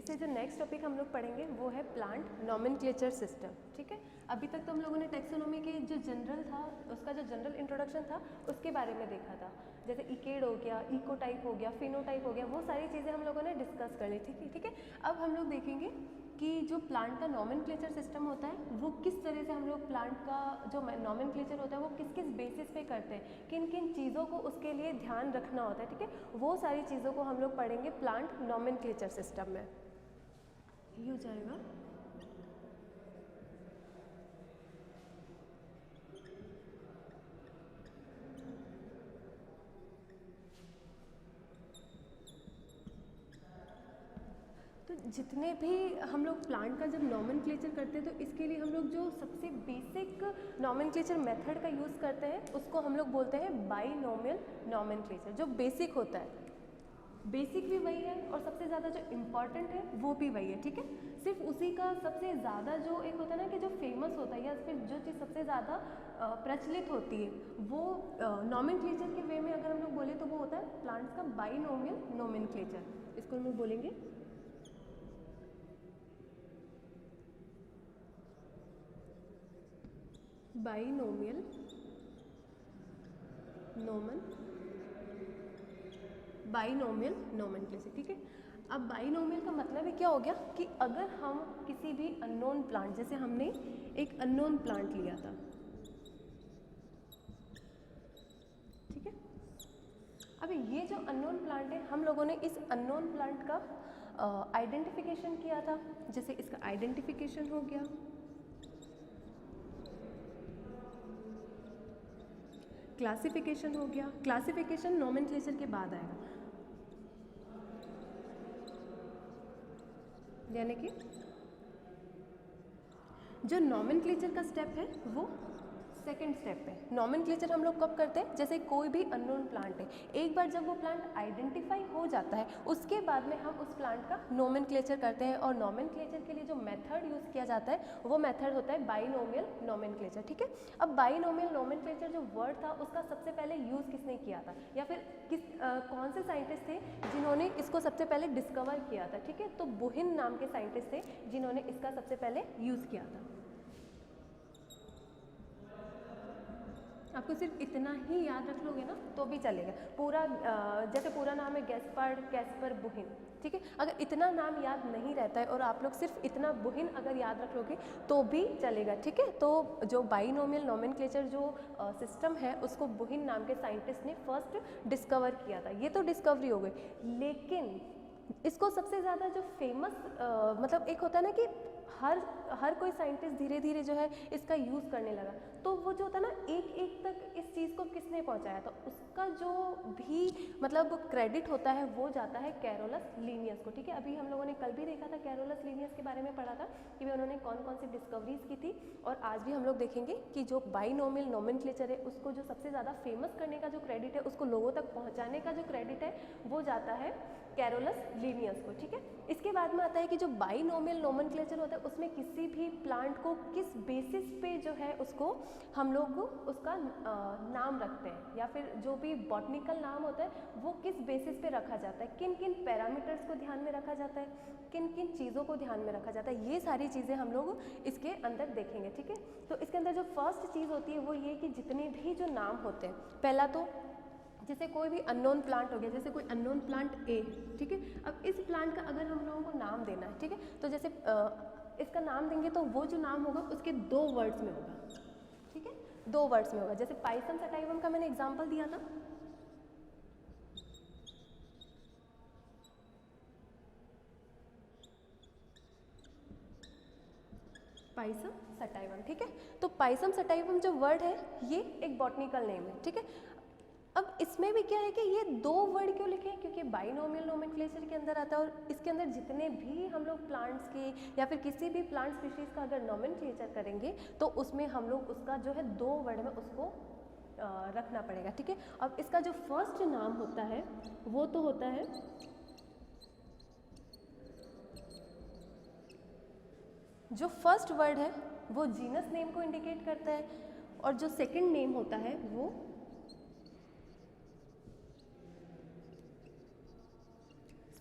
इससे जो next topic हम लोग पढ़ेंगे वो है प्लांट नॉमेनक्लेचर सिस्टम। ठीक है, अभी तक तो हम लोगों ने टेक्सोनोमी के जो जनरल था उसका जो जनरल इंट्रोडक्शन था उसके बारे में देखा था, जैसे इकेड हो गया, इकोटाइप हो गया, फिनोटाइप हो गया, वो सारी चीज़ें हम लोगों ने डिस्कस कर ली थी। ठीक है, अब हम लोग देखेंगे कि जो प्लांट का नॉमेनक्लेचर सिस्टम होता है वो किस तरह से हम लोग प्लांट का जो नॉमेनक्लेचर होता है वो किस किस बेसिस पे करते हैं, किन किन चीज़ों को उसके लिए ध्यान रखना होता है। ठीक है, वो सारी चीज़ों को हम लोग पढ़ेंगे प्लांट नॉमेनक्लेचर सिस्टम में। ये हो जाएगा तो जितने भी हम लोग प्लांट का जब नॉमेनक्लेचर करते हैं तो इसके लिए हम लोग जो सबसे बेसिक नॉमेनक्लेचर मेथड का यूज़ करते हैं उसको हम लोग बोलते हैं बाइनोमियल नॉमेनक्लेचर। जो बेसिक होता है, बेसिक भी वही है और सबसे ज़्यादा जो इम्पॉर्टेंट है वो भी वही है। ठीक है, सिर्फ उसी का सबसे ज़्यादा जो एक होता है ना कि जो फेमस होता है या फिर जो चीज़ सबसे ज़्यादा प्रचलित होती है वो नॉमेनक्लेचर के वे में अगर हम लोग बोले तो वो होता है प्लांट्स का बाइनोमियल नॉमेनक्लेचर। इसको हम लोग बोलेंगे बाइनोमियल नोमेनक्लेचर। ठीक है, अब बाइनोमियल का मतलब है क्या हो गया कि अगर हम किसी भी अननोन प्लांट, जैसे हमने एक अननोन प्लांट लिया था, ठीक है, अभी ये जो अननोन प्लांट है हम लोगों ने इस अननोन प्लांट का आइडेंटिफिकेशन किया था, जैसे इसका आइडेंटिफिकेशन हो गया, क्लासिफिकेशन हो गया, क्लासिफिकेशन नॉमेनक्लेचर के बाद आएगा, यानी कि जो नॉमेनक्लेचर का स्टेप है वो सेकेंड स्टेप है। नॉमेनक्लेचर हम लोग कब करते हैं, जैसे कोई भी अननोन प्लांट है, एक बार जब वो प्लांट आइडेंटिफाई हो जाता है उसके बाद में हम उस प्लांट का नॉमेनक्लेचर करते हैं और नॉमेनक्लेचर के लिए जो मेथड यूज़ किया जाता है वो मेथड होता है बाइनोमियल नॉमेनक्लेचर। ठीक है, अब बाइनोमियल नॉमेनक्लेचर जो वर्ड था उसका सबसे पहले यूज़ किसने किया था या फिर कौन से साइंटिस्ट थे जिन्होंने इसको सबसे पहले डिस्कवर किया था। ठीक है, तो बुहिन नाम के साइंटिस्ट थे जिन्होंने इसका सबसे पहले यूज़ किया था। आपको सिर्फ इतना ही याद रख लोगे ना तो भी चलेगा, पूरा जैसे पूरा नाम है गैस्पर्ड कैस्पर बुहिन। ठीक है, अगर इतना नाम याद नहीं रहता है और आप लोग सिर्फ इतना बुहिन अगर याद रख लोगे तो भी चलेगा। ठीक है, तो जो बाइनोमियल नॉमेनक्लेचर जो सिस्टम है उसको बुहिन नाम के साइंटिस्ट ने फर्स्ट डिस्कवर किया था। ये तो डिस्कवरी हो गई, लेकिन इसको सबसे ज़्यादा जो फेमस मतलब एक होता है ना कि हर कोई साइंटिस्ट धीरे धीरे जो है इसका यूज़ करने लगा, तो वो जो होता है ना एक एक तक इस चीज़ को किसने पहुंचाया, तो उसका जो भी मतलब क्रेडिट होता है वो जाता है कैरोलस लीनियस को। ठीक है, अभी हम लोगों ने कल भी देखा था, कैरोलस लीनियस के बारे में पढ़ा था कि भाई उन्होंने कौन कौन सी डिस्कवरीज की थी, और आज भी हम लोग देखेंगे कि जो बाइनोमियल नॉमेनक्लेचर है उसको जो सबसे ज़्यादा फेमस करने का जो क्रेडिट है, उसको लोगों तक पहुँचाने का जो क्रेडिट है वो जाता है कैरोलस लीनियस को। ठीक है, इसके बाद में आता है कि जो बाइनोमियल नॉमेनक्लेचर होता है उसमें किसी भी प्लांट को किस बेसिस पे जो है उसको हम लोग उसका नाम रखते हैं, या फिर जो भी बॉटनिकल नाम होता है वो किस बेसिस पे रखा जाता है, किन किन पैरामीटर्स को ध्यान में रखा जाता है, किन किन चीज़ों को ध्यान में रखा जाता है, ये सारी चीज़ें हम लोग इसके अंदर देखेंगे। ठीक है, तो इसके अंदर जो फर्स्ट चीज़ होती है वो ये कि जितने भी जो नाम होते हैं, पहला तो जैसे कोई भी अननोन प्लांट हो गया, जैसे कोई अननोन प्लांट ए, ठीक है, अब इस प्लांट का अगर हम लोगों को नाम देना है, ठीक है, तो जैसे इसका नाम देंगे तो वो जो नाम होगा उसके 2 वर्ड्स में होगा। ठीक है, 2 वर्ड्स में होगा, जैसे पाइसम सटाइवम का मैंने एग्जांपल दिया था, पाइसम सटाइवम। ठीक है, तो पाइसम सटाइवम जो वर्ड है ये एक बॉटनिकल नेम है। ठीक है, अब इसमें भी क्या है कि ये 2 वर्ड क्यों लिखे हैं, क्योंकि बाइनोमियल नोमेनक्लेचर के अंदर आता है और इसके अंदर जितने भी हम लोग प्लांट्स के या फिर किसी भी प्लांट स्पीशीज़ का अगर नोमेनक्लेचर करेंगे तो उसमें हम लोग उसका जो है 2 वर्ड में उसको रखना पड़ेगा। ठीक है, अब इसका जो फर्स्ट नाम होता है वो तो होता है जो फर्स्ट वर्ड है वो जीनस नेम को इंडिकेट करता है, और जो सेकंड नेम होता है वो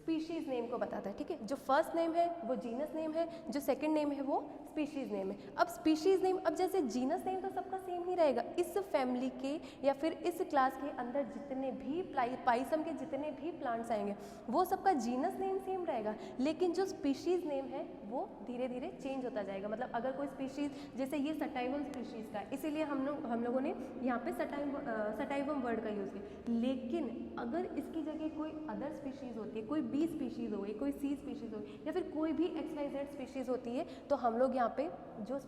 स्पीशीज़ नेम को बताता है, ठीक है। जो फर्स्ट नेम है वो जीनस नेम है, जो सेकंड नेम है वो स्पीशीज़ नेम है। अब स्पीशीज़ नेम, अब जैसे जीनस नेम तो सबका सेम ही रहेगा, इस फैमिली के या फिर इस क्लास के अंदर जितने भी पाइसम के जितने भी प्लांट्स आएंगे वो सबका जीनस नेम सेम रहेगा, लेकिन जो स्पीशीज़ नेम है वो धीरे धीरे चेंज होता जाएगा। मतलब अगर कोई स्पीशीज़, जैसे ये सटाइवम स्पीशीज़ का है, इसीलिए हम लोगों ने यहाँ पे सटाइवम वर्ड का यूज़ किया, लेकिन अगर इसकी जगह कोई अदर स्पीशीज़ होती है, कोई बी स्पीशीज़ हो गई, कोई सी स्पीशीज़ हो गई, या फिर कोई भी XYZ स्पीशीज़ होती है, तो हम लोग यहाँ पे जो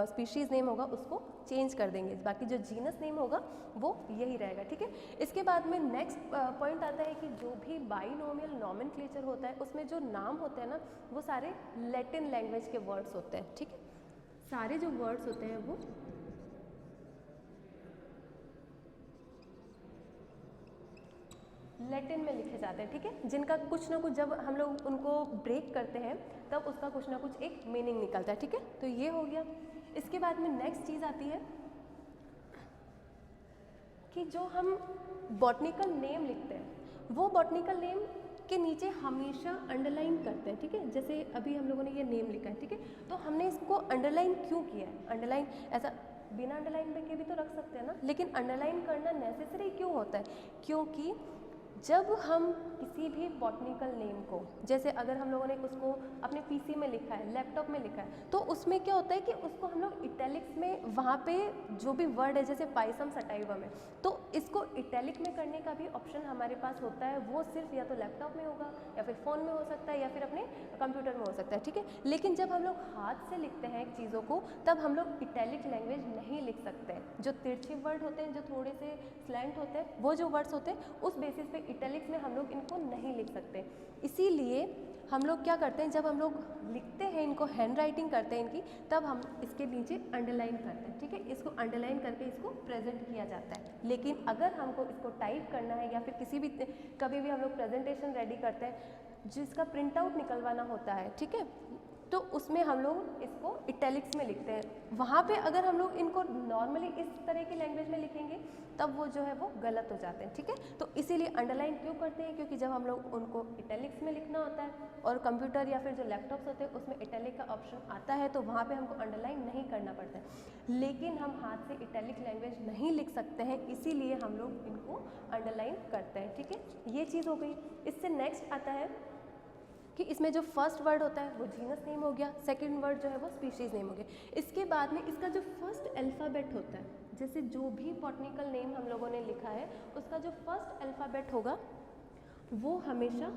स्पीशीज़ नेम होगा उसको चेंज कर देंगे, बाकी जो जीनस नेम होगा वो यही रहेगा, ठीक है। इसके बाद में नेक्स्ट पॉइंट आता है कि जो भी बाइनोमियल नॉमेनक्लेचर होता है उसमें जो नाम होते हैं ना वो सारे लैटिन लैंग्वेज के वर्ड्स होते हैं, ठीक है। सारे जो वर्ड्स होते हैं वो लैटिन में लिखे जाते हैं, ठीक है, जिनका कुछ ना कुछ जब हम लोग उनको ब्रेक करते हैं तब उसका कुछ ना कुछ एक मीनिंग निकलता है, ठीक है। तो ये हो गया। इसके बाद में नेक्स्ट चीज़ आती है कि जो हम बॉटनिकल नेम लिखते हैं वो बॉटनिकल नेम के नीचे हमेशा अंडरलाइन करते हैं, ठीक है। जैसे अभी हम लोगों ने ये नेम लिखा है, ठीक है, तो हमने इसको अंडरलाइन क्यों किया है? अंडरलाइन ऐसा बिना अंडरलाइन के भी तो रख सकते हैं ना, लेकिन अंडरलाइन करना नेसेसरी क्यों होता है? क्योंकि जब हम किसी भी बॉटनिकल नेम को, जैसे अगर हम लोगों ने उसको अपने पीसी में लिखा है, लैपटॉप में लिखा है, तो उसमें क्या होता है कि उसको हम लोग इटैलिक्स में, वहाँ पे जो भी वर्ड है जैसे पाइसम सटाइवम है, तो इसको इटैलिक में करने का भी ऑप्शन हमारे पास होता है। वो सिर्फ या तो लैपटॉप में होगा या फिर फ़ोन में हो सकता है या फिर अपने कंप्यूटर में हो सकता है, ठीक है। लेकिन जब हम लोग हाथ से लिखते हैं चीज़ों को तब हम लोग इटैलिक लैंग्वेज नहीं लिख सकते हैं। जो तिरछे वर्ड होते हैं, जो थोड़े से स्लैंट होते हैं, वो जो वर्ड्स होते हैं उस बेसिस पे इटैलिक्स में हम लोग इनको नहीं लिख सकते। इसीलिए हम लोग क्या करते हैं, जब हम लोग लिखते हैं इनको, हैंड राइटिंग करते हैं इनकी, तब हम इसके नीचे अंडरलाइन करते हैं, ठीक है। इसको अंडरलाइन करके इसको प्रेजेंट किया जाता है। लेकिन अगर हमको इसको टाइप करना है या फिर कभी भी हम लोग प्रेजेंटेशन रेडी करते हैं जिसका प्रिंट आउट निकलवाना होता है, ठीक है, तो उसमें हम लोग इसको इटैलिक्स में लिखते हैं। वहाँ पे अगर हम लोग इनको नॉर्मली इस तरह की लैंग्वेज में लिखेंगे तब वो जो है वो गलत हो जाते हैं, ठीक है। तो इसीलिए अंडरलाइन क्यों करते हैं? क्योंकि जब हम लोग उनको इटैलिक्स में लिखना होता है और कंप्यूटर या फिर जो लैपटॉप्स होते हैं उसमें इटैलिक का ऑप्शन आता है, तो वहाँ पे हमको अंडरलाइन नहीं करना पड़ता है। लेकिन हम हाथ से इटैलिक लैंग्वेज नहीं लिख सकते हैं, इसीलिए हम लोग इनको अंडरलाइन करते हैं, ठीक है। ये चीज़ हो गई। इससे नेक्स्ट आता है कि इसमें जो फर्स्ट वर्ड होता है वो जीनस नेम हो गया, सेकंड वर्ड जो है वो स्पीशीज़ नेम हो गया। इसके बाद में इसका जो फर्स्ट अल्फ़ाबेट होता है, जैसे जो भी बॉटनिकल नेम हम लोगों ने लिखा है उसका जो फर्स्ट अल्फ़ाबेट होगा वो हमेशा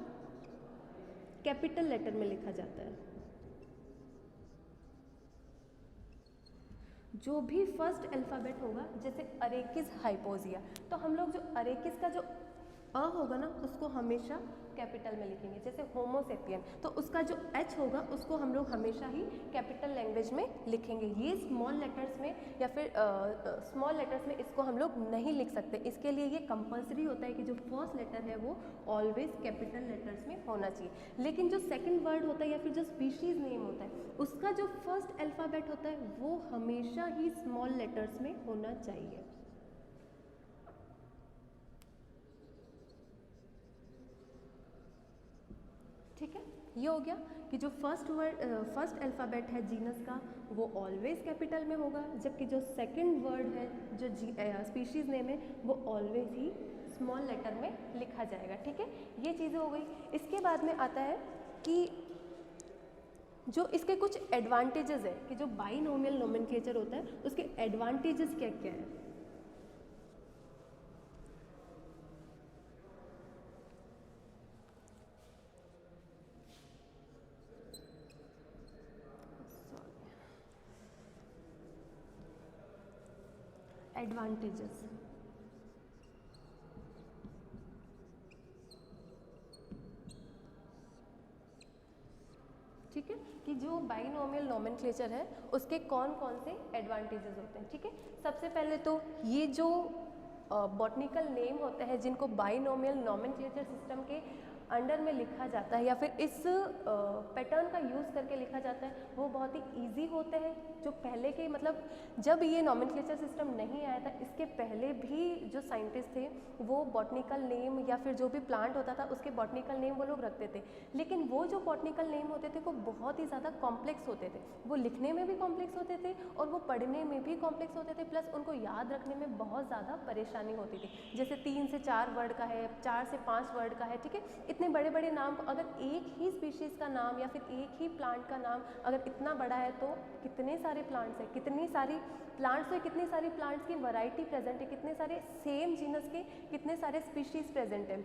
कैपिटल लेटर में लिखा जाता है। जो भी फर्स्ट अल्फ़ाबेट होगा, जैसे अरेकिस हाइपोजिया, तो हम लोग जो अरेकिस का जो अ होगा ना उसको हमेशा कैपिटल में लिखेंगे। जैसे होमोसेपियन, तो उसका जो एच होगा उसको हम लोग हमेशा ही कैपिटल लैंग्वेज में लिखेंगे। ये स्मॉल लेटर्स में या फिर स्मॉल लेटर्स में इसको हम लोग नहीं लिख सकते। इसके लिए ये कंपलसरी होता है कि जो फर्स्ट लेटर है वो ऑलवेज कैपिटल लेटर्स में होना चाहिए। लेकिन जो सेकंड वर्ड होता है या फिर जो स्पीशीज़ नेम होता है उसका जो फर्स्ट अल्फ़ाबेट होता है वो हमेशा ही स्मॉल लेटर्स में होना चाहिए। ठीक है, ये हो गया कि जो फर्स्ट अल्फ़ाबेट है जीनस का वो ऑलवेज कैपिटल में होगा, जबकि जो सेकंड वर्ड है जो स्पीशीज़ नेम है वो ऑलवेज ही स्मॉल लेटर में लिखा जाएगा, ठीक है। ये चीज़ें हो गई। इसके बाद में आता है कि जो इसके कुछ एडवांटेजेस है कि जो बाइनोमियल नोमेनक्लेचर होता है उसके एडवांटेजेस क्या क्या है। एडवांटेजेस, ठीक है, कि जो बाइनोमियल नोमेनक्लेचर है उसके कौन कौन से एडवांटेजेस होते हैं, ठीक है। सबसे पहले तो ये जो बॉटनिकल नेम होते हैं जिनको बाइनोमियल नोमेनक्लेचर सिस्टम के अंडर में लिखा जाता है या फिर इस पैटर्न का यूज़ करके लिखा जाता है वो बहुत ही ईजी होते हैं। जो पहले के मतलब जब ये नॉमेनक्लेचर सिस्टम नहीं आया था इसके पहले भी जो साइंटिस्ट थे वो बॉटनिकल नेम या फिर जो भी प्लांट होता था उसके बॉटनिकल नेम वो लोग रखते थे, लेकिन वो जो बॉटनिकल नेम होते थे वो बहुत ही ज़्यादा कॉम्प्लेक्स होते थे, वो लिखने में भी कॉम्प्लेक्स होते थे और वो पढ़ने में भी कॉम्प्लेक्स होते थे, प्लस उनको याद रखने में बहुत ज़्यादा परेशानी होती थी। जैसे 3 से 4 वर्ड का है, 4 से 5 वर्ड का है, ठीक है। इतने बड़े बड़े नाम को अगर एक ही स्पीशीज़ का नाम या फिर एक ही प्लांट का नाम अगर इतना बड़ा है तो कितने सारे प्लांट्स हैं, कितनी सारी प्लांट्स हैं, कितनी सारी प्लांट्स की वैरायटी प्रेजेंट है, कितने सारे सेम जीनस के कितने सारे स्पीशीज़ प्रेजेंट हैं।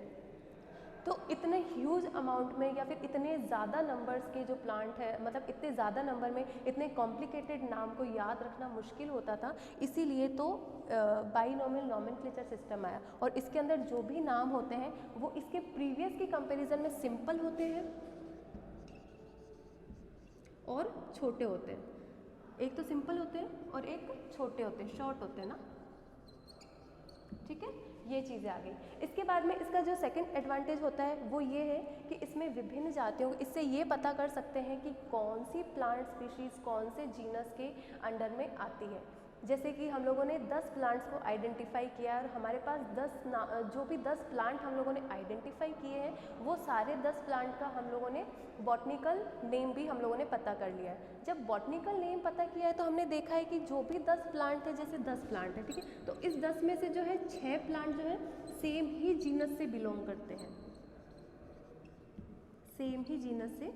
तो इतने ह्यूज अमाउंट में या फिर इतने ज़्यादा नंबर्स के जो प्लांट है मतलब इतने ज़्यादा नंबर में इतने कॉम्प्लिकेटेड नाम को याद रखना मुश्किल होता था, इसीलिए तो बाइनोमियल नॉमेनक्लेचर सिस्टम आया। और इसके अंदर जो भी नाम होते हैं वो इसके प्रीवियस की कंपैरिजन में सिंपल होते हैं और छोटे होते हैं। एक तो सिंपल होते हैं और एक छोटे होते हैं, शॉर्ट होते हैं ना, ठीक है। ये चीज़ें आ गई। इसके बाद में इसका जो सेकंड एडवांटेज होता है वो ये है कि इसमें विभिन्न जातियों को इससे ये पता कर सकते हैं कि कौन सी प्लांट स्पीशीज़ कौन से जीनस के अंडर में आती है। जैसे कि हम लोगों ने 10 प्लांट्स को आइडेंटिफाई किया और हमारे पास 10 जो भी 10 प्लांट हम लोगों ने आइडेंटिफाई किए हैं वो सारे 10 प्लांट का हम लोगों ने बॉटनिकल नेम भी हम लोगों ने पता कर लिया है। जब बॉटनिकल नेम पता किया है तो हमने देखा है कि जो भी 10 प्लांट है, जैसे 10 प्लांट है, ठीक है, तो इस 10 में से जो है 6 प्लांट जो है सेम ही जीनस से बिलोंग करते हैं, सेम ही जीनस से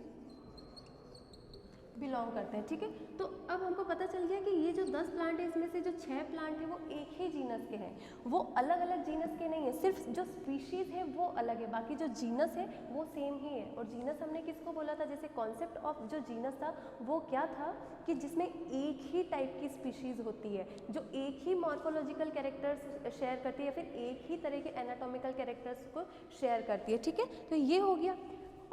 बिलोंग करते हैं, ठीक है। तो अब हमको पता चल गया कि ये जो 10 प्लांट है इसमें से जो 6 प्लांट है वो एक ही जीनस के हैं, वो अलग अलग जीनस के नहीं है, सिर्फ जो स्पीशीज़ है वो अलग है, बाकी जो जीनस है वो सेम ही है। और जीनस हमने किसको बोला था, जैसे कॉन्सेप्ट ऑफ जो जीनस था वो क्या था कि जिसमें एक ही टाइप की स्पीशीज़ होती है, जो एक ही मॉर्फोलॉजिकल कैरेक्टर्स शेयर करती है या फिर एक ही तरह के एनाटॉमिकल कैरेक्टर्स को शेयर करती है, ठीक है। तो ये हो गया।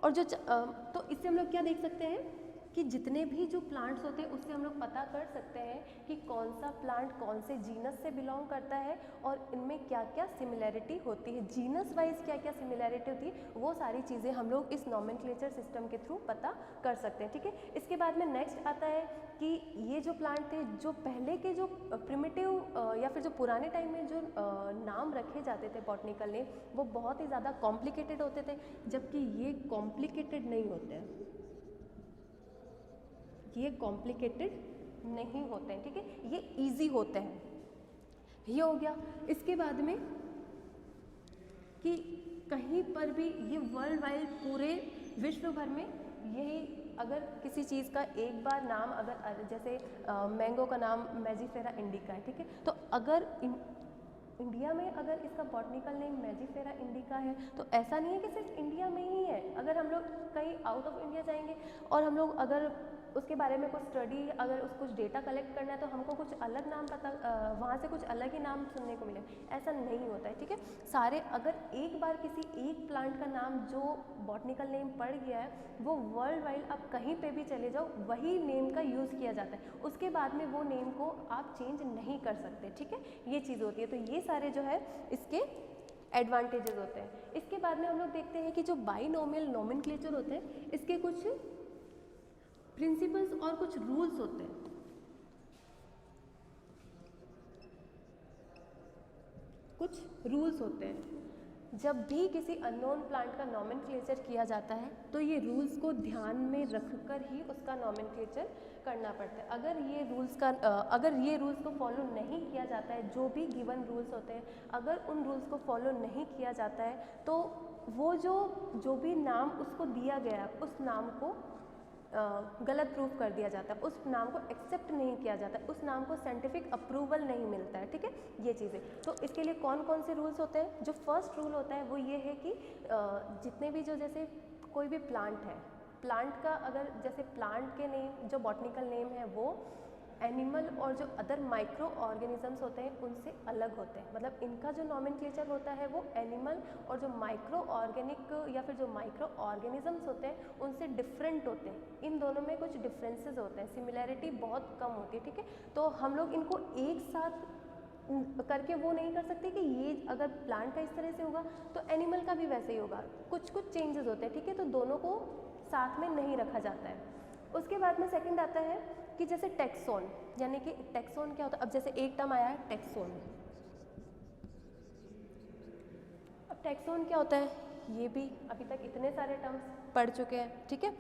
और जो तो इससे हम लोग क्या देख सकते हैं कि जितने भी जो प्लांट्स होते हैं उससे हम लोग पता कर सकते हैं कि कौन सा प्लांट कौन से जीनस से बिलोंग करता है और इनमें क्या क्या सिमिलैरिटी होती है, जीनस वाइज क्या क्या सिमिलैरिटी होती है, वो सारी चीज़ें हम लोग इस नॉमेनक्लेचर सिस्टम के थ्रू पता कर सकते हैं, ठीक है। इसके बाद में नेक्स्ट आता है कि ये जो प्लांट थे, जो पहले के जो प्रिमिटिव या फिर जो पुराने टाइम में जो नाम रखे जाते थे बॉटनिकल नेम, वो बहुत ही ज़्यादा कॉम्प्लिकेटेड होते थे, जबकि ये कॉम्प्लिकेटेड नहीं होते हैं, ये कॉम्प्लिकेटेड नहीं होते हैं, ठीक है, ये इजी होते हैं। ये हो गया। इसके बाद में कि कहीं पर भी ये वर्ल्ड वाइड पूरे विश्व भर में यही अगर किसी चीज़ का एक बार नाम अगर जैसे मैंगो का नाम मैजीफेरा इंडिका है, ठीक है, तो अगर इंडिया में अगर इसका बॉटनिकल नेम मैजीफेरा इंडिका है तो ऐसा नहीं है कि सिर्फ इंडिया में ही है। अगर हम लोग कहीं आउट ऑफ इंडिया जाएंगे और हम लोग अगर उसके बारे में कुछ स्टडी अगर कुछ डेटा कलेक्ट करना है तो हमको कुछ अलग नाम पता वहाँ से कुछ अलग ही नाम सुनने को मिले, ऐसा नहीं होता है, ठीक है। सारे अगर एक बार किसी एक प्लांट का नाम जो बॉटनिकल नेम पड़ गया है वो वर्ल्ड वाइड आप कहीं पे भी चले जाओ वही नेम का यूज़ किया जाता है, उसके बाद में वो नेम को आप चेंज नहीं कर सकते, ठीक है। ये चीज़ होती है। तो ये सारे जो है इसके एडवांटेजेस होते हैं। इसके बाद में हम लोग देखते हैं कि जो बाइनोमियल नोमेनक्लेचर होते हैं इसके कुछ प्रिंसिपल्स और कुछ रूल्स होते हैं। कुछ रूल्स होते हैं। जब भी किसी अननोन प्लांट का नॉमेनक्लेचर किया जाता है तो ये रूल्स को ध्यान में रखकर ही उसका नॉमेनक्लेचर करना पड़ता है। अगर ये रूल्स को फॉलो नहीं किया जाता है, जो भी गिवन रूल्स होते हैं, अगर उन रूल्स को फॉलो नहीं किया जाता है तो वो जो भी नाम उसको दिया गया उस नाम को गलत प्रूफ कर दिया जाता है, उस नाम को एक्सेप्ट नहीं किया जाता, उस नाम को साइंटिफिक अप्रूवल नहीं मिलता है, ठीक है। ये चीज़ें तो इसके लिए कौन कौन से रूल्स होते हैं। जो फर्स्ट रूल होता है वो ये है कि जितने भी जो जैसे कोई भी प्लांट है, प्लांट का अगर जैसे प्लांट के नेम जो बॉटनिकल नेम है वो एनिमल और जो अदर माइक्रो ऑर्गेनिजम्स होते हैं उनसे अलग होते हैं, मतलब इनका जो नॉमेनक्लेचर होता है वो एनिमल और जो माइक्रो ऑर्गेनिक या फिर जो माइक्रो ऑर्गेनिजम्स होते हैं उनसे डिफरेंट होते हैं। इन दोनों में कुछ डिफरेंसेस होते हैं, सिमिलैरिटी बहुत कम होती है, ठीक है। तो हम लोग इनको एक साथ करके वो नहीं कर सकते कि ये अगर प्लांट का इस तरह से होगा तो एनिमल का भी वैसे ही होगा, कुछ कुछ चेंजेस होते हैं, ठीक है। तो दोनों को साथ में नहीं रखा जाता है। उसके बाद में सेकंड आता है कि जैसे टेक्सोन, यानी कि टेक्सोन क्या होता है। अब जैसे एक टर्म आया है टेक्सोन, अब टेक्सोन क्या होता है, ये भी अभी तक इतने सारे टर्म्स पढ़ चुके हैं, ठीक है।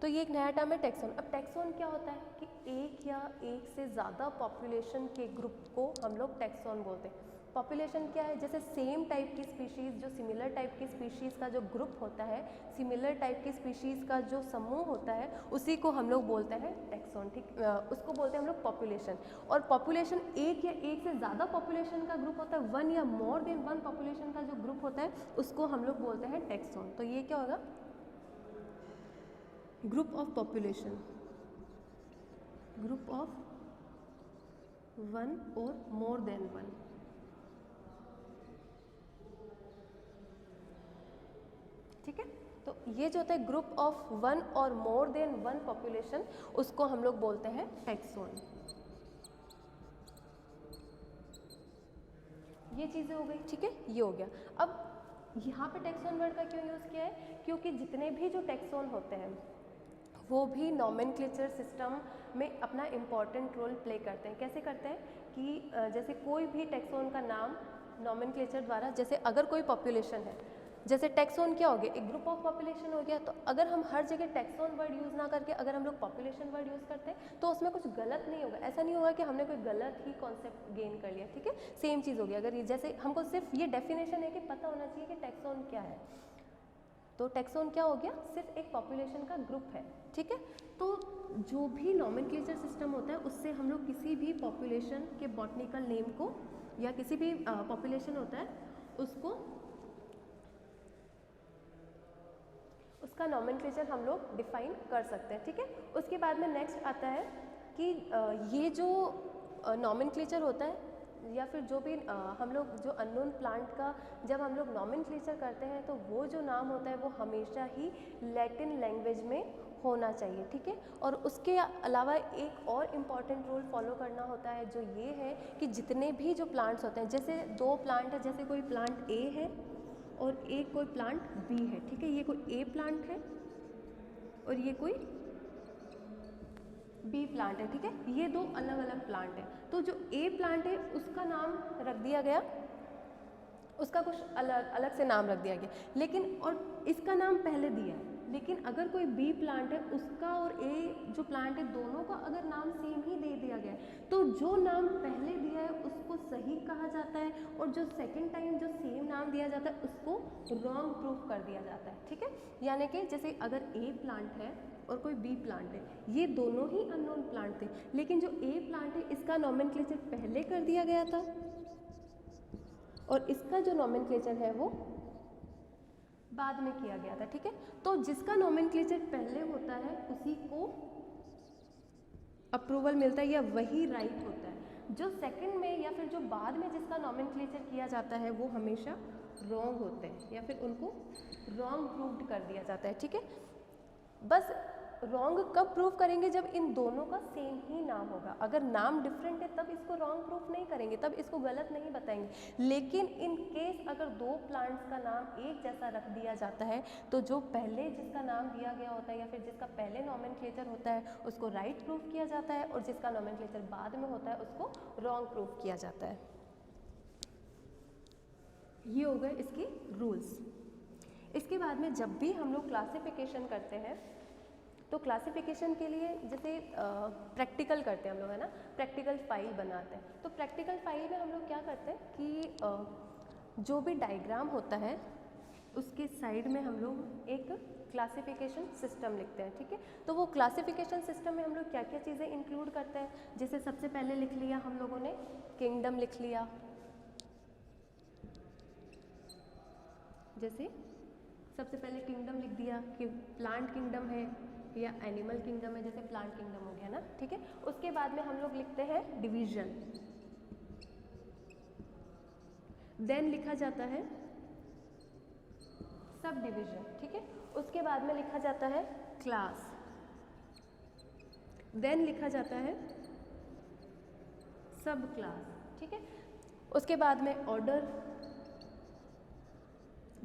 तो ये एक नया टर्म है टेक्सोन। अब टेक्सोन क्या होता है कि एक या एक से ज़्यादा पॉपुलेशन के ग्रुप को हम लोग टेक्सोन बोलते हैं। पॉपुलेशन क्या है, जैसे सेम टाइप की स्पीशीज़, जो सिमिलर टाइप की स्पीशीज़ का जो ग्रुप होता है, सिमिलर टाइप की स्पीशीज़ का जो समूह होता है, उसी को हम लोग बोलते हैं टेक्सोन, ठीक। उसको बोलते हैं हम लोग पॉपुलेशन। और पॉपुलेशन एक या एक से ज़्यादा पॉपुलेशन का ग्रुप होता है, वन या मोर देन वन पॉपुलेशन का जो ग्रुप होता है, उसको हम लोग बोलते हैं टेक्सोन। तो ये क्या होगा, group of population, group of one और मोर देन वन। ठीक है, तो ये जो होता है ग्रुप ऑफ वन और मोर देन वन पॉपुलेशन, उसको हम लोग बोलते हैं टेक्सोन। ये चीज़ें हो गई, ठीक है, ये हो गया। अब यहाँ पे टेक्सोन वर्ड का क्यों यूज़ किया है, क्योंकि जितने भी जो टेक्सोन होते हैं वो भी नॉमेनक्लेचर सिस्टम में अपना इम्पॉर्टेंट रोल प्ले करते हैं। कैसे करते हैं कि जैसे कोई भी टेक्सोन का नाम नॉमेनक्लेचर द्वारा, जैसे अगर कोई पॉपुलेशन है, जैसे टेक्सोन क्या हो गया, एक ग्रुप ऑफ पॉपुलेशन हो गया, तो अगर हम हर जगह टेक्सोन वर्ड यूज़ ना करके अगर हम लोग पॉपुलेशन वर्ड यूज़ करते हैं तो उसमें कुछ गलत नहीं होगा। ऐसा नहीं होगा कि हमने कोई गलत ही कॉन्सेप्ट गेन कर लिया, ठीक है। सेम चीज़ होगी। अगर ये जैसे हमको सिर्फ ये डेफिनेशन है कि पता होना चाहिए कि टेक्सोन क्या है, तो टेक्सोन क्या हो गया, सिर्फ एक पॉपुलेशन का ग्रुप है, ठीक है। तो जो भी नॉमेनक्लेचर सिस्टम होता है उससे हम लोग किसी भी पॉपुलेशन के बॉटनिकल नेम को या किसी भी पॉपुलेशन होता है उसको, उसका नॉमेनक्लेचर हम लोग डिफाइन कर सकते हैं, ठीक है। उसके बाद में नेक्स्ट आता है कि ये जो नॉमेनक्लेचर होता है या फिर जो भी हम लोग जो अननोन प्लांट का जब हम लोग नॉमेनक्लेचर करते हैं तो वो जो नाम होता है वो हमेशा ही लैटिन लैंग्वेज में होना चाहिए, ठीक है। और उसके अलावा एक और इम्पॉर्टेंट रूल फॉलो करना होता है, जो ये है कि जितने भी जो प्लांट्स होते हैं, जैसे दो प्लांट है, जैसे कोई प्लांट ए है और एक कोई प्लांट बी है, ठीक है। ये कोई ए प्लांट है और ये कोई बी प्लांट है, ठीक है। ये दो अलग अलग प्लांट है। तो जो ए प्लांट है उसका नाम रख दिया गया, उसका कुछ अलग अलग से नाम रख दिया गया, लेकिन और इसका नाम पहले दिया है। लेकिन अगर कोई बी प्लांट है, उसका और ए जो प्लांट है दोनों का अगर नाम सेम ही दे दिया गया है, तो जो नाम पहले दिया है उसको सही कहा जाता है और जो सेकंड टाइम जो सेम नाम दिया जाता है उसको रॉन्ग प्रूफ कर दिया जाता है, ठीक है। यानी कि जैसे अगर ए प्लांट है और कोई बी प्लांट है, ये दोनों ही अननोन प्लांट थे, लेकिन जो ए प्लांट है इसका नॉमेनक्लेचर पहले कर दिया गया था और इसका जो नॉमेनक्लेचर है वो बाद में किया गया था, ठीक है। तो जिसका नॉमेनक्लेचर पहले होता है उसी को अप्रूवल मिलता है या वही राइट होता है। जो सेकंड में या फिर जो बाद में जिसका नॉमेनक्लेचर किया जाता है वो हमेशा रॉन्ग होते हैं या फिर उनको रॉन्ग प्रूव्ड कर दिया जाता है, ठीक है। बस रॉन्ग कब प्रूव करेंगे, जब इन दोनों का सेम ही नाम होगा। अगर नाम डिफरेंट है तब इसको रॉन्ग प्रूफ नहीं करेंगे, तब इसको गलत नहीं बताएंगे। लेकिन इन केस अगर दो प्लांट्स का नाम एक जैसा रख दिया जाता है तो जो पहले जिसका नाम दिया गया होता है या फिर जिसका पहले नॉमेनक्लेचर होता है उसको राइट प्रूफ किया जाता है और जिसका नॉमेनक्लेचर बाद में होता है उसको रॉन्ग प्रूफ किया जाता है। ये हो गए इसके रूल्स। इसके बाद में जब भी हम लोग क्लासिफिकेशन करते हैं तो क्लासिफिकेशन के लिए जैसे प्रैक्टिकल करते हैं हम लोग, है ना, प्रैक्टिकल फाइल बनाते हैं। तो प्रैक्टिकल फाइल में हम लोग क्या करते हैं कि जो भी डायग्राम होता है उसके साइड में हम लोग एक क्लासिफिकेशन सिस्टम लिखते हैं, ठीक है। तो वो क्लासिफिकेशन सिस्टम में हम लोग क्या क्या चीज़ें इंक्लूड करते हैं, जैसे सबसे पहले लिख लिया हम लोगों ने किंगडम लिख लिया, जैसे सबसे पहले किंगडम लिख दिया कि प्लांट किंगडम है या एनिमल किंगडम है, जैसे प्लांट किंगडम हो गया ना, ठीक है। उसके बाद में हम लोग लिखते हैं डिवीजन, देन लिखा जाता है सब डिवीजन, ठीक है। उसके बाद में लिखा जाता है क्लास, देन लिखा जाता है सब क्लास, ठीक है। उसके बाद में ऑर्डर,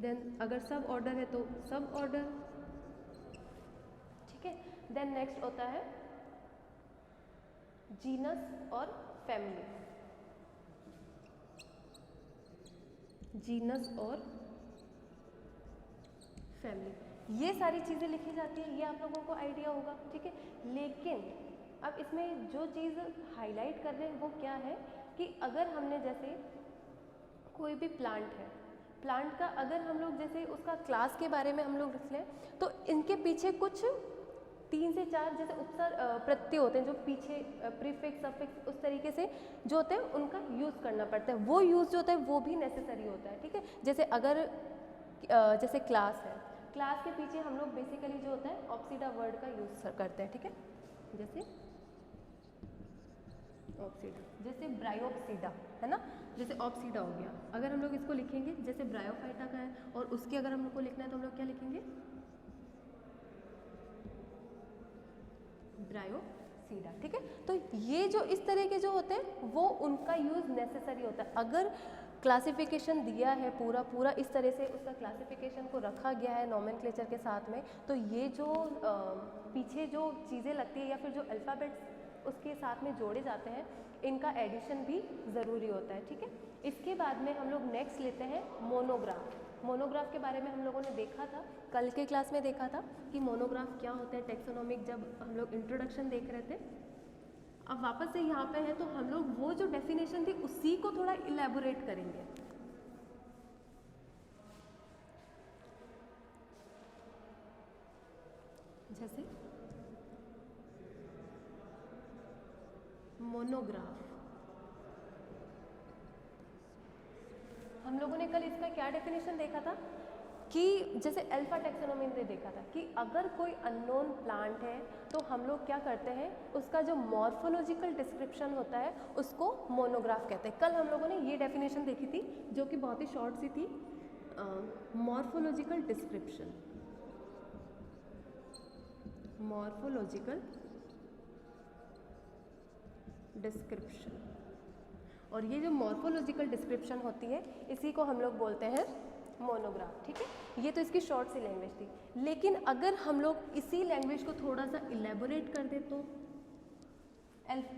देन अगर सब ऑर्डर है तो सब ऑर्डर, ठीक है। देन नेक्स्ट होता है जीनस और फैमिली, जीनस और फैमिली, ये सारी चीज़ें लिखी जाती है, ये आप लोगों को आइडिया होगा, ठीक है। लेकिन अब इसमें जो चीज़ हाईलाइट कर रहे हैं वो क्या है कि अगर हमने जैसे कोई भी प्लांट है, प्लांट का अगर हम लोग जैसे उसका क्लास के बारे में हम लोग लिख लें तो इनके पीछे कुछ 3 से 4 जैसे उपसर्ग प्रत्यय होते हैं जो पीछे प्रीफिक्स सफिक्स उस तरीके से जो होते हैं उनका यूज़ करना पड़ता है, वो यूज़ जो होता है वो भी नेसेसरी होता है, ठीक है। जैसे अगर जैसे क्लास है, क्लास के पीछे हम लोग बेसिकली जो होता है ऑक्सीडा वर्ड का यूज़ करते हैं, ठीक है। जैसे ऑक्सीडा, जैसे ब्रायोक्सीडा है ना, जैसे ऑक्सीडा हो गया, अगर हम लोग इसको लिखेंगे जैसे ब्रायोफाइटा का है और उसके अगर हम लोग को लिखना है तो हम लोग क्या लिखेंगे, ब्रायोसीडा, ठीक है। तो ये जो इस तरह के जो होते हैं वो उनका यूज़ नेसेसरी होता है। अगर क्लासिफिकेशन दिया है पूरा पूरा इस तरह से उसका क्लासिफिकेशन को रखा गया है नॉमेनक्लेचर के साथ में, तो ये जो पीछे जो चीज़ें लगती है या फिर जो अल्फ़ाबेट्स उसके साथ में जोड़े जाते हैं इनका एडिशन भी ज़रूरी होता है, ठीक है। इसके बाद में हम लोग नेक्स्ट लेते हैं मोनोग्राफ। मोनोग्राफ के बारे में हम लोगों ने देखा था, कल के क्लास में देखा था कि मोनोग्राफ क्या होता है, टेक्सोनोमिक जब हम लोग इंट्रोडक्शन देख रहे थे। अब वापस से यहाँ पे है तो हम लोग वो जो डेफिनेशन थी उसी को थोड़ा इलेबोरेट करेंगे। जैसे मोनोग्राफ, हम लोगों ने कल इसका क्या डेफिनेशन देखा था कि जैसे अल्फा टैक्सोनॉमी में देखा था कि अगर कोई अननोन प्लांट है तो हम लोग क्या करते हैं उसका जो मॉर्फोलॉजिकल डिस्क्रिप्शन होता है उसको मोनोग्राफ कहते हैं। कल हम लोगों ने ये डेफिनेशन देखी थी जो कि बहुत ही शॉर्ट सी थी, मॉर्फोलॉजिकल डिस्क्रिप्शन, मॉर्फोलॉजिकल डिस्क्रिप्शन। और ये जो मॉर्फोलॉजिकल डिस्क्रिप्शन होती है इसी को हम लोग बोलते हैं मोनोग्राफ, ठीक है। ये तो इसकी शॉर्ट सी लैंग्वेज थी, लेकिन अगर हम लोग इसी लैंग्वेज को थोड़ा सा इलेबोरेट कर दे तो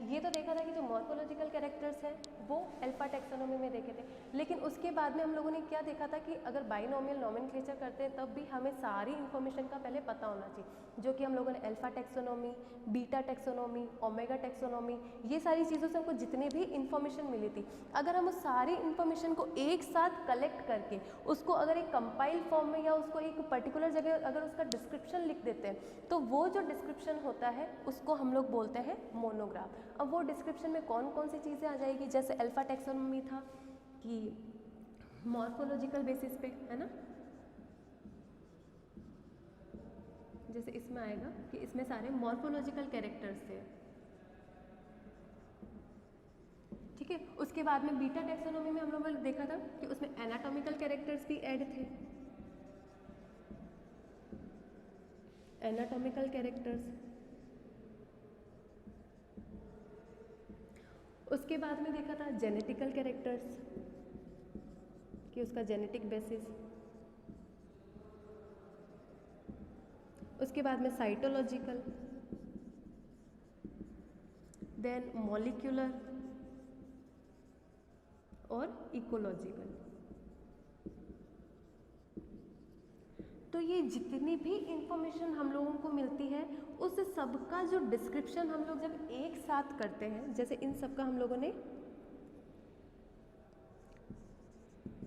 ये तो देखा था कि जो मॉर्फोलॉजिकल कैरेक्टर्स हैं वो अल्फा टैक्सोनॉमी में देखे थे, लेकिन उसके बाद में हम लोगों ने क्या देखा था कि अगर बाइनोमियल नॉमेनक्लेचर करते हैं तब भी हमें सारी इन्फॉर्मेशन का पहले पता होना चाहिए, जो कि हम लोगों ने alpha taxonomy, beta taxonomy, omega taxonomy, ये सारी चीज़ों से हमको जितनी भी इन्फॉर्मेशन मिली थी अगर हम उस सारी इन्फॉर्मेशन को एक साथ कलेक्ट करके उसको अगर एक कंपाइल फॉर्म में या उसको एक पर्टिकुलर जगह अगर उसका डिस्क्रिप्शन लिख देते हैं तो वो जो डिस्क्रिप्शन होता है उसको हम लोग बोलते हैं मोनोग्राफ। अब वो डिस्क्रिप्शन में कौन कौन सी चीज़ें आ जाएगी, जैसे अल्फा टैक्सोनॉमी था कि मॉर्फोलॉजिकल बेसिस पे है ना, जैसे इसमें आएगा कि इसमें सारे मॉर्फोलॉजिकल कैरेक्टर्स थे, ठीक है। उसके बाद में बीटा टैक्सोनॉमी में हम लोगों ने देखा था कि उसमें एनाटॉमिकल कैरेक्टर्स भी ऐड थे, एनाटॉमिकल कैरेक्टर्स। उसके बाद में देखा था जेनेटिकल कैरेक्टर्स कि उसका जेनेटिक बेसिस। उसके बाद में साइटोलॉजिकल, देन मॉलिक्यूलर और इकोलॉजिकल। तो ये जितनी भी इंफॉर्मेशन हम लोगों को मिलती है उस सब का जो डिस्क्रिप्शन हम लोग जब एक साथ करते हैं, जैसे इन सब का हम लोगों ने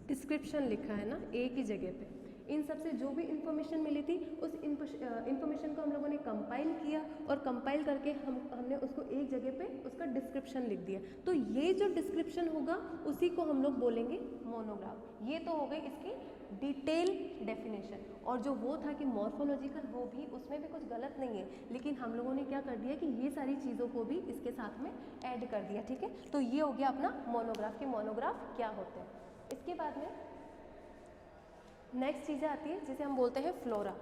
डिस्क्रिप्शन लिखा है ना एक ही जगह पे, इन सब से जो भी इंफॉर्मेशन मिली थी उस इंफॉर्मेशन को हम लोगों ने कंपाइल किया और कंपाइल करके हमने उसको एक जगह पे उसका डिस्क्रिप्शन लिख दिया। तो ये जो डिस्क्रिप्शन होगा उसी को हम लोग बोलेंगे मोनोग्राफ। ये तो हो गई इसकी डिटेल डेफिनेशन। और जो वो था कि मॉर्फोलॉजिकल, वो भी उसमें भी कुछ गलत नहीं है, लेकिन हम लोगों ने क्या कर दिया कि ये सारी चीज़ों को भी इसके साथ में ऐड कर दिया, ठीक है। तो ये हो गया अपना मोनोग्राफ, कि मोनोग्राफ क्या होते हैं। इसके बाद में नेक्स्ट चीज़ें आती है जिसे हम बोलते हैं फ्लोरा।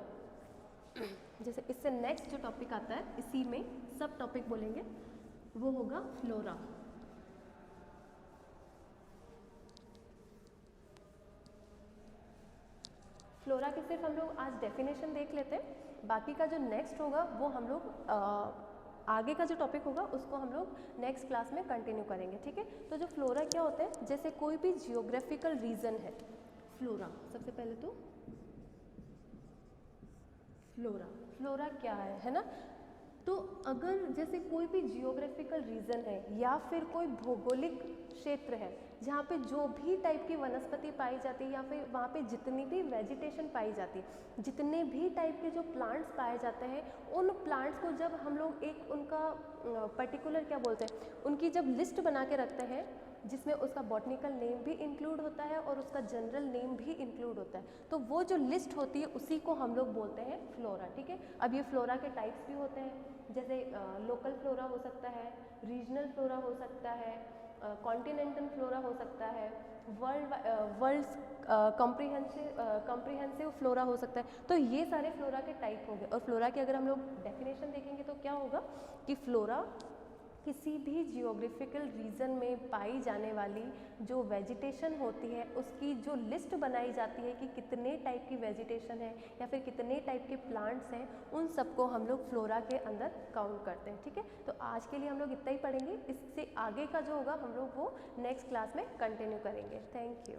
जैसे इससे नेक्स्ट जो टॉपिक आता है इसी में सब टॉपिक बोलेंगे, वो होगा फ्लोरा। फ्लोरा की सिर्फ हम लोग आज डेफिनेशन देख लेते हैं, बाकी का जो नेक्स्ट होगा वो हम लोग आगे का जो टॉपिक होगा उसको हम लोग नेक्स्ट क्लास में कंटिन्यू करेंगे, ठीक है। तो जो फ्लोरा क्या होता है, जैसे कोई भी जियोग्राफिकल रीजन है, फ्लोरा सबसे पहले तो फ्लोरा क्या है ना। तो अगर जैसे कोई भी जियोग्राफिकल रीजन है या फिर कोई भौगोलिक क्षेत्र है जहाँ पे जो भी टाइप की वनस्पति पाई जाती है या फिर वहाँ पे जितनी भी वेजिटेशन पाई जाती है, जितने भी टाइप के जो प्लांट्स पाए जाते हैं, उन प्लांट्स को जब हम लोग एक उनका पर्टिकुलर क्या बोलते हैं, उनकी जब लिस्ट बना के रखते हैं जिसमें उसका बॉटनिकल नेम भी इंक्लूड होता है और उसका जनरल नेम भी इंक्लूड होता है, तो वो जो लिस्ट होती है उसी को हम लोग बोलते हैं फ्लोरा, ठीक है। अब ये फ्लोरा के टाइप्स भी होते हैं, जैसे लोकल फ्लोरा हो सकता है, रीजनल फ्लोरा हो सकता है, कॉन्टिनेंटल फ्लोरा हो सकता है, वर्ल्ड कॉम्प्रिहेंसिव फ्लोरा हो सकता है। तो ये सारे फ्लोरा के टाइप हो गए। और फ्लोरा की अगर हम लोग डेफिनेशन देखेंगे तो क्या होगा कि फ्लोरा किसी भी जियोग्राफिकल रीजन में पाई जाने वाली जो वेजिटेशन होती है उसकी जो लिस्ट बनाई जाती है कि कितने टाइप की वेजिटेशन है या फिर कितने टाइप के प्लांट्स हैं, उन सबको हम लोग फ्लोरा के अंदर काउंट करते हैं, ठीक है। तो आज के लिए हम लोग इतना ही पढ़ेंगे, इससे आगे का जो होगा हम लोग वो नेक्स्ट क्लास में कंटिन्यू करेंगे। Thank you.